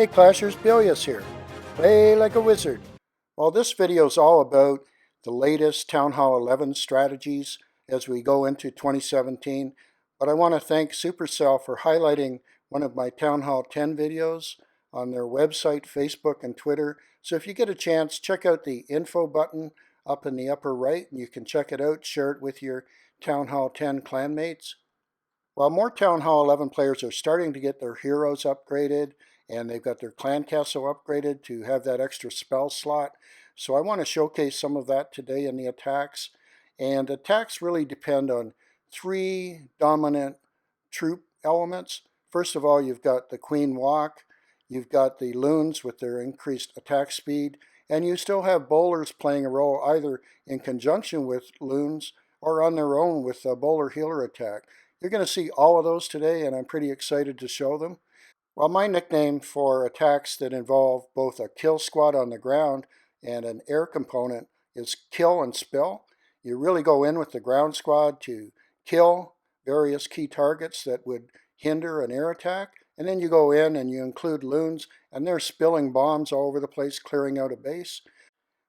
Hey Clashers, Billius here. Play like a wizard. Well, this video is all about the latest Townhall 11 strategies as we go into 2017. But I want to thank Supercell for highlighting one of my Townhall 10 videos on their website, Facebook, and Twitter. So if you get a chance, check out the info button up in the upper right, and you can check it out, share it with your Townhall 10 clanmates. While more Town Hall 11 players are starting to get their heroes upgraded and they've got their clan castle upgraded to have that extra spell slot. So I want to showcase some of that today in the attacks. And attacks really depend on three dominant troop elements. First of all, you've got the Queen Walk, you've got the loons with their increased attack speed, and you still have bowlers playing a role either in conjunction with loons or on their own with a bowler healer attack. You're going to see all of those today, and I'm pretty excited to show them. Well, my nickname for attacks that involve both a kill squad on the ground and an air component is kill and spill. You really go in with the ground squad to kill various key targets that would hinder an air attack, and then you go in and you include loons, and they're spilling bombs all over the place, clearing out a base.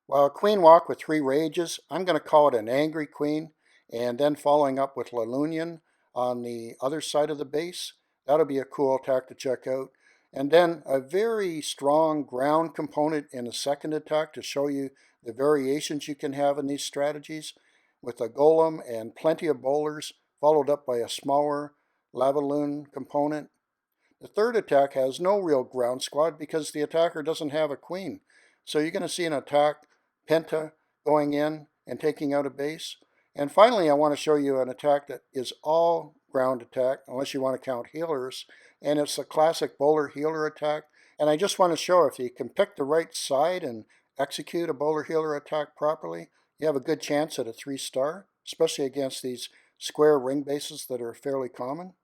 While a queen walk with 3 rages, I'm going to call it an angry queen, and then following up with LaLoonion on the other side of the base. That'll be a cool attack to check out. And then a very strong ground component in a second attack to show you the variations you can have in these strategies with a golem and plenty of bowlers, followed up by a smaller LaLoonion component. The third attack has no real ground squad because the attacker doesn't have a queen. So you're going to see an attack Penta going in and taking out a base. And finally, I want to show you an attack that is all ground attack, unless you want to count healers. And it's a classic bowler healer attack. And I just want to show if you can pick the right side and execute a bowler healer attack properly, you have a good chance at a 3-star, especially against these square ring bases that are fairly common.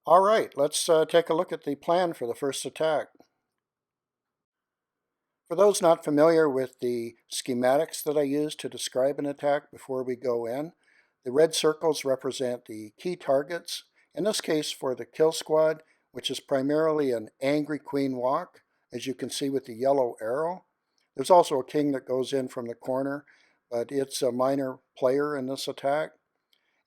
All right, let's take a look at the plan for the first attack. For those not familiar with the schematics that I use to describe an attack before we go in, the red circles represent the key targets, in this case for the kill squad, which is primarily an angry queen walk, as you can see with the yellow arrow. There's also a king that goes in from the corner, but it's a minor player in this attack.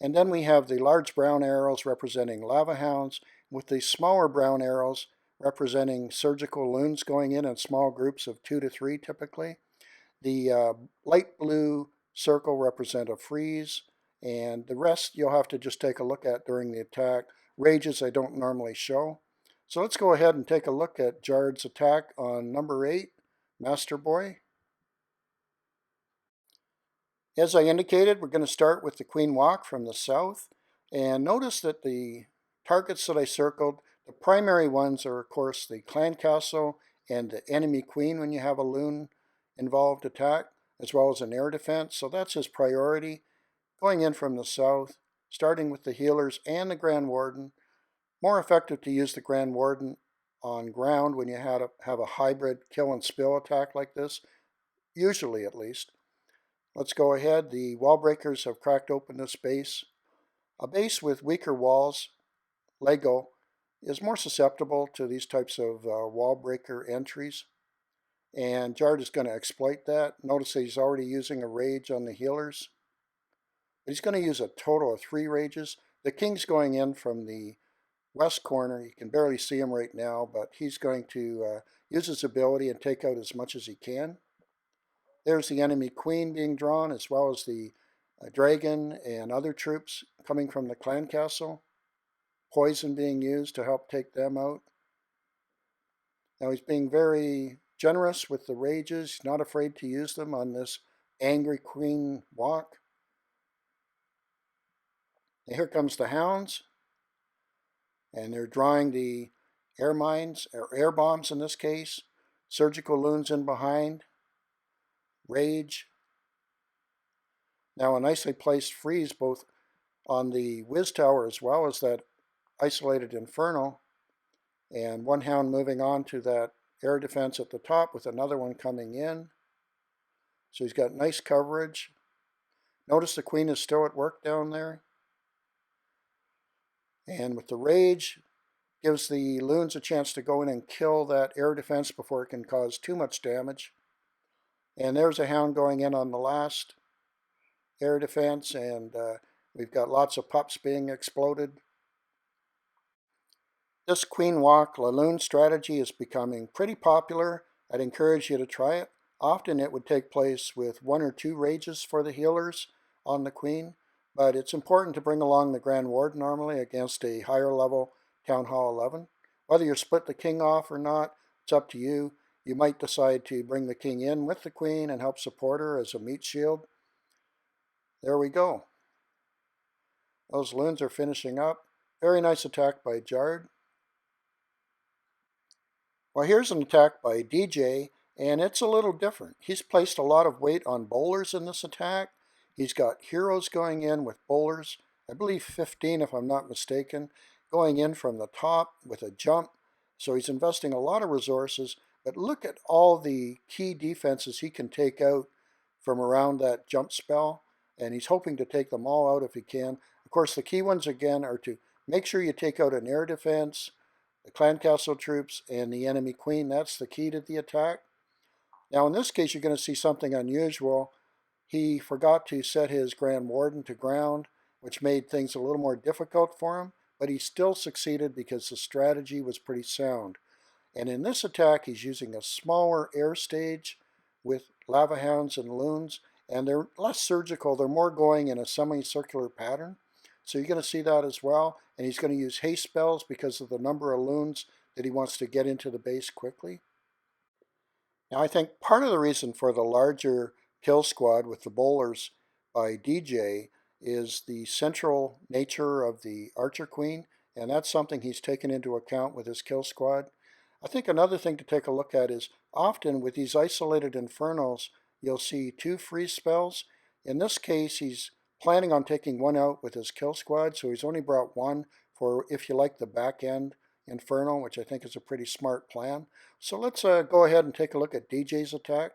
And then we have the large brown arrows representing lava hounds, with the smaller brown arrows representing surgical loons going in small groups of 2 to 3 typically. The light blue circle represent a freeze, and the rest you'll have to just take a look at during the attack. Rages I don't normally show. So let's go ahead and take a look at Jard's attack on number 8, Master Boy. As I indicated, we're going to start with the Queen Walk from the south. And notice that the targets that I circled, the primary ones are, of course, the clan castle and the enemy queen when you have a loon involved attack, as well as an air defense. So that's his priority. Going in from the south, starting with the healers and the Grand Warden. More effective to use the Grand Warden on ground when you have a hybrid kill and spill attack like this, usually at least. Let's go ahead. The wall breakers have cracked open this base. A base with weaker walls, Lego, is more susceptible to these types of wall breaker entries. And Jard is going to exploit that. Notice that he's already using a rage on the healers. But he's going to use a total of 3 rages. The king's going in from the west corner. You can barely see him right now, but he's going to use his ability and take out as much as he can. There's the enemy queen being drawn, as well as the dragon and other troops coming from the clan castle. Poison being used to help take them out. Now he's being very generous with the rages. He's not afraid to use them on this angry queen walk. And here comes the hounds. And they're drawing the air mines, or air bombs in this case. Surgical loons in behind. Rage. Now a nicely placed freeze both on the Wiz Tower as well as that isolated Inferno, and one hound moving on to that air defense at the top with another one coming in. So he's got nice coverage. Notice the queen is still at work down there. And with the rage, Gives the loons a chance to go in and kill that air defense before it can cause too much damage. And there's a hound going in on the last air defense, and we've got lots of pups being exploded. This queen walk LaLoon strategy is becoming pretty popular. I'd encourage you to try it. Often it would take place with 1 or 2 rages for the healers on the queen, but it's important to bring along the Grand Ward normally against a higher level Townhall 11. Whether you split the king off or not, it's up to you. You might decide to bring the king in with the queen and help support her as a meat shield. There we go. Those loons are finishing up. Very nice attack by Jard. Well, here's an attack by DJ, and it's a little different. He's placed a lot of weight on bowlers in this attack. He's got heroes going in with bowlers, I believe 15 if I'm not mistaken, going in from the top with a jump. So he's investing a lot of resources, but look at all the key defenses he can take out from around that jump spell, and he's hoping to take them all out if he can. Of course, the key ones again are to make sure you take out an air defense, the clan castle troops, and the enemy queen. That's the key to the attack. Now in this case you're going to see something unusual. He forgot to set his Grand Warden to ground, which made things a little more difficult for him, but he still succeeded because the strategy was pretty sound. And in this attack he's using a smaller air stage with lava hounds and loons, and they're less surgical. They're more going in a semicircular pattern. So you're going to see that as well. And he's going to use haste spells because of the number of loons that he wants to get into the base quickly. Now I think part of the reason for the larger kill squad with the bowlers by DJ is the central nature of the Archer Queen, and that's something he's taken into account with his kill squad. I think another thing to take a look at is often with these isolated infernals you'll see 2 freeze spells. In this case he's planning on taking 1 out with his kill squad, so he's only brought 1 for, if you like, the back end infernal, which I think is a pretty smart plan. So let's go ahead and take a look at DJ's attack.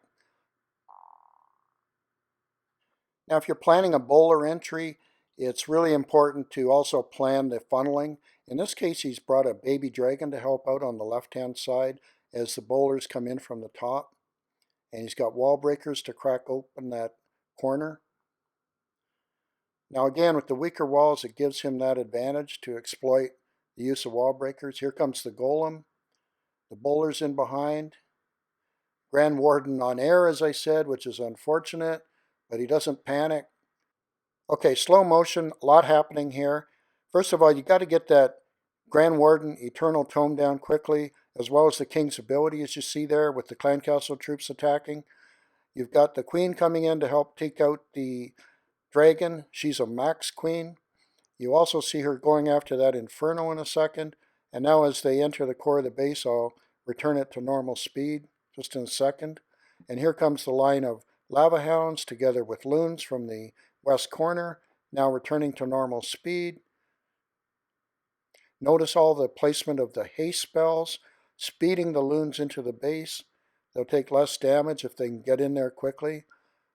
Now if you're planning a bowler entry, it's really important to also plan the funneling. In this case he's brought a baby dragon to help out on the left hand side as the bowlers come in from the top. And he's got wall breakers to crack open that corner. Now again, with the weaker walls, it gives him that advantage to exploit the use of wall breakers. Here comes the golem, the bowlers in behind. Grand Warden on air, as I said, which is unfortunate, but he doesn't panic. Okay, slow motion, a lot happening here. First of all, you got to get that Grand Warden Eternal Tome down quickly, as well as the King's ability, as you see there, with the Clan Castle troops attacking. You've got the Queen coming in to help take out the Dragon. She's a max Queen. You also see her going after that Inferno in a second. And now as they enter the core of the base, I'll return it to normal speed just in a second. And here comes the line of Lava Hounds together with Loons from the west corner, now returning to normal speed. Notice all the placement of the haste spells, speeding the Loons into the base. They'll take less damage if they can get in there quickly.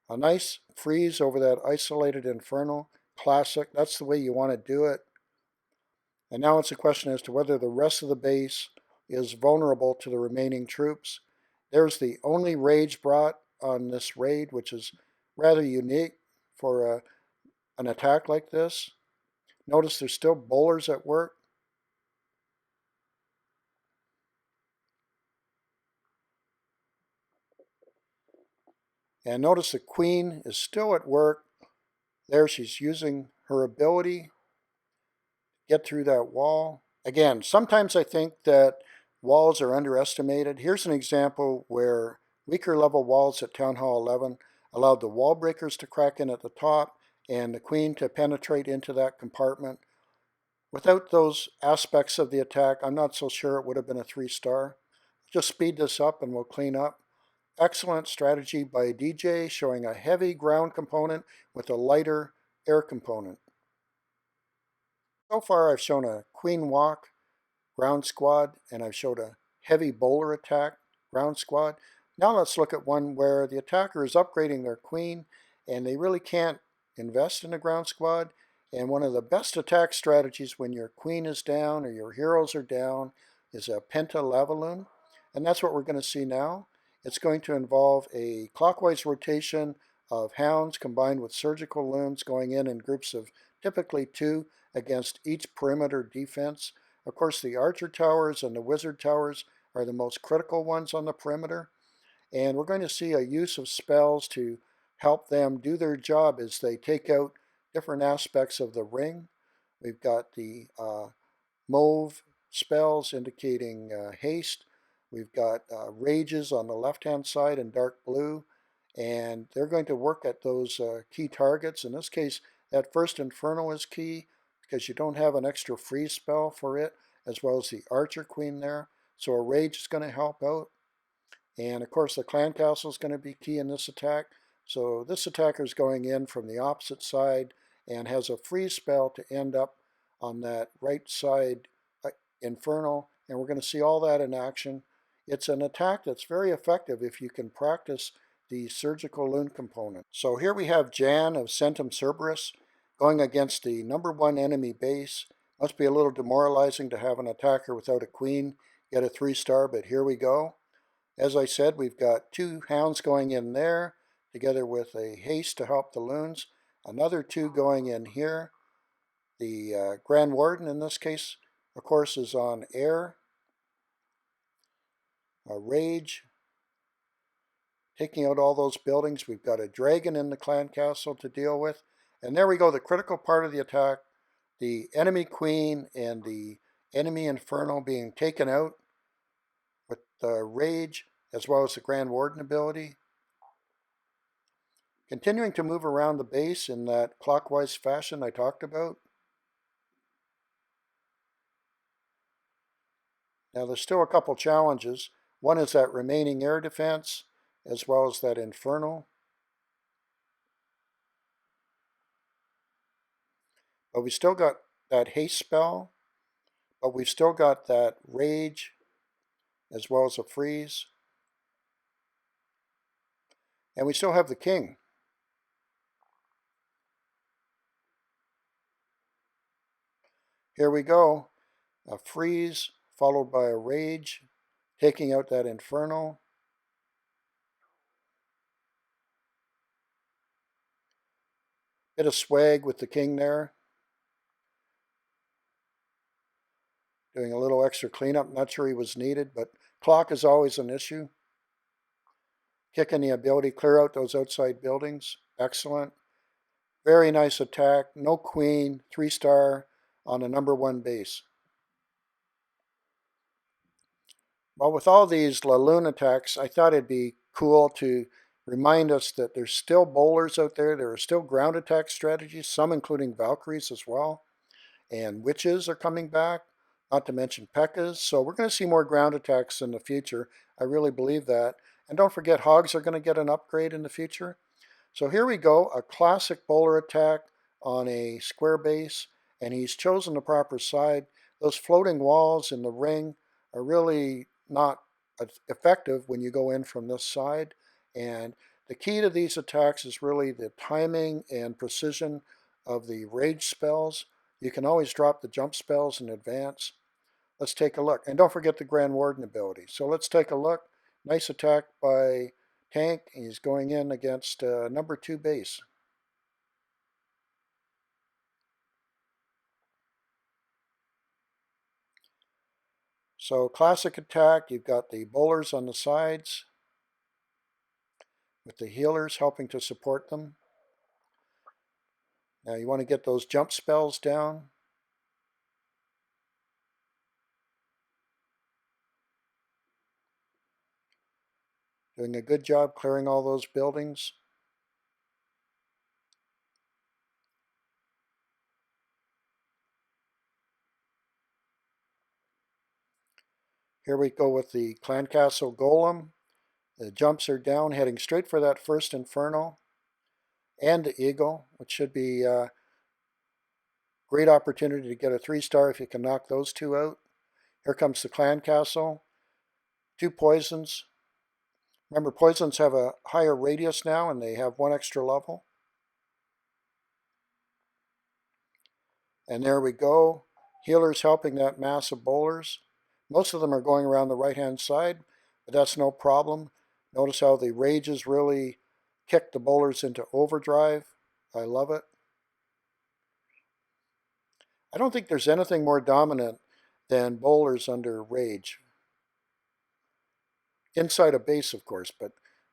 A nice freeze over that isolated Infernal. Classic. That's the way you want to do it. And now it's a question as to whether the rest of the base is vulnerable to the remaining troops. There's the only rage brought on this raid, which is rather unique for an attack like this. Notice there's still bowlers at work. And notice the Queen is still at work. There she's using her ability to get through that wall. Again, sometimes I think that walls are underestimated. Here's an example where weaker level walls at Townhall 11 allowed the wall breakers to crack in at the top and the Queen to penetrate into that compartment. Without those aspects of the attack, I'm not so sure it would have been a 3-star. Just speed this up and we'll clean up. Excellent strategy by DJ, showing a heavy ground component with a lighter air component. So far I've shown a Queen Walk ground squad, and I've showed a heavy bowler attack ground squad. Now let's look at one where the attacker is upgrading their Queen and they really can't invest in a ground squad, And one of the best attack strategies when your queen is down or your heroes are down is a Penta Leveling. And that's what we're going to see now. It's going to involve a clockwise rotation of hounds combined with surgical loons going in groups of typically 2 against each perimeter defense. Of course, the archer towers and the wizard towers are the most critical ones on the perimeter. And we're going to see a use of spells to help them do their job as they take out different aspects of the ring. We've got the mauve spells indicating haste. We've got rages on the left-hand side in dark blue. And they're going to work at those key targets. In this case, that first Infernal is key because you don't have an extra freeze spell for it, as well as the Archer Queen there. So a rage is going to help out. And of course the clan castle is going to be key in this attack. So this attacker is going in from the opposite side and has a freeze spell to end up on that right side infernal. And we're going to see all that in action. It's an attack that's very effective if you can practice the surgical loon component. So here we have Jan of Centum Cerberus going against the #1 enemy base. Must be a little demoralizing to have an attacker without a queen get a 3-star, but here we go. As I said, we've got 2 hounds going in there, together with a haste to help the loons. Another 2 going in here. The Grand Warden, in this case, of course, is on air. A rage, taking out all those buildings. We've got a dragon in the clan castle to deal with. And there we go, the critical part of the attack. The enemy queen and the enemy infernal being taken out with the rage as well as the Grand Warden ability. Continuing to move around the base in that clockwise fashion I talked about. Now there's still a couple challenges. One is that remaining air defense as well as that infernal. But we still got that haste spell, but we've still got that rage as well as a freeze. And we still have the king. Here we go. A freeze followed by a rage, taking out that infernal. Bit of swag with the king there. Doing a little extra cleanup. Not sure he was needed, but clock is always an issue. Kicking the ability, clear out those outside buildings. Excellent. Very nice attack. No queen, 3-star on the #1 base. Well, with all these LaLoon attacks, I thought it'd be cool to remind us that there's still bowlers out there. There are still ground attack strategies, some including Valkyries as well. And witches are coming back, not to mention P.E.K.K.A.s. So we're going to see more ground attacks in the future. I really believe that. And don't forget, hogs are going to get an upgrade in the future. So here we go, a classic bowler attack on a square base, and he's chosen the proper side. Those floating walls in the ring are really not effective when you go in from this side. And the key to these attacks is really the timing and precision of the rage spells. You can always drop the jump spells in advance. Let's take a look. And don't forget the Grand Warden ability. So let's take a look. Nice attack by Tank. He's going in against #2 base. So classic attack, you've got the bowlers on the sides with the healers helping to support them. Now you want to get those jump spells down. Doing a good job clearing all those buildings. Here we go with the Clan Castle Golem. The jumps are down, heading straight for that first Infernal and the Eagle, which should be a great opportunity to get a 3-star if you can knock those 2 out. Here comes the Clan Castle. 2 poisons. Remember, poisons have a higher radius now, and they have 1 extra level. And there we go. Healers helping that mass of bowlers. Most of them are going around the right-hand side, but that's no problem. Notice how the rages really kick the bowlers into overdrive. I love it. I don't think there's anything more dominant than bowlers under rage. Inside a base, of course, but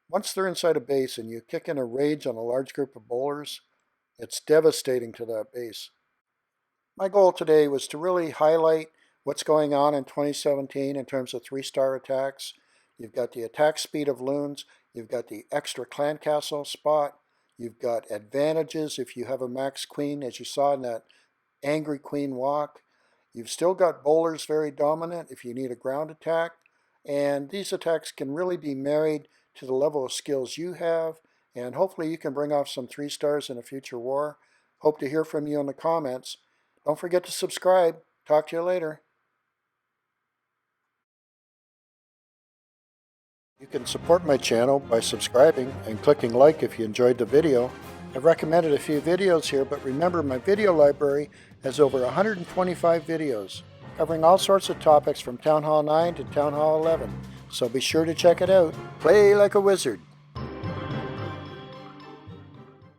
once they're inside a base and you kick in a rage on a large group of bowlers, it's devastating to that base. My goal today was to really highlight what's going on in 2017 in terms of 3-star attacks. You've got the attack speed of loons, you've got the extra clan castle spot, you've got advantages if you have a max queen, as you saw in that angry queen walk. You've still got bowlers very dominant if you need a ground attack, and these attacks can really be married to the level of skills you have, and hopefully you can bring off some 3-stars in a future war. Hope to hear from you in the comments. Don't forget to subscribe. Talk to you later. You can support my channel by subscribing and clicking like if you enjoyed the video. I've recommended a few videos here, but remember my video library has over 125 videos covering all sorts of topics from Townhall 9 to Townhall 11, so be sure to check it out. Play like a wizard.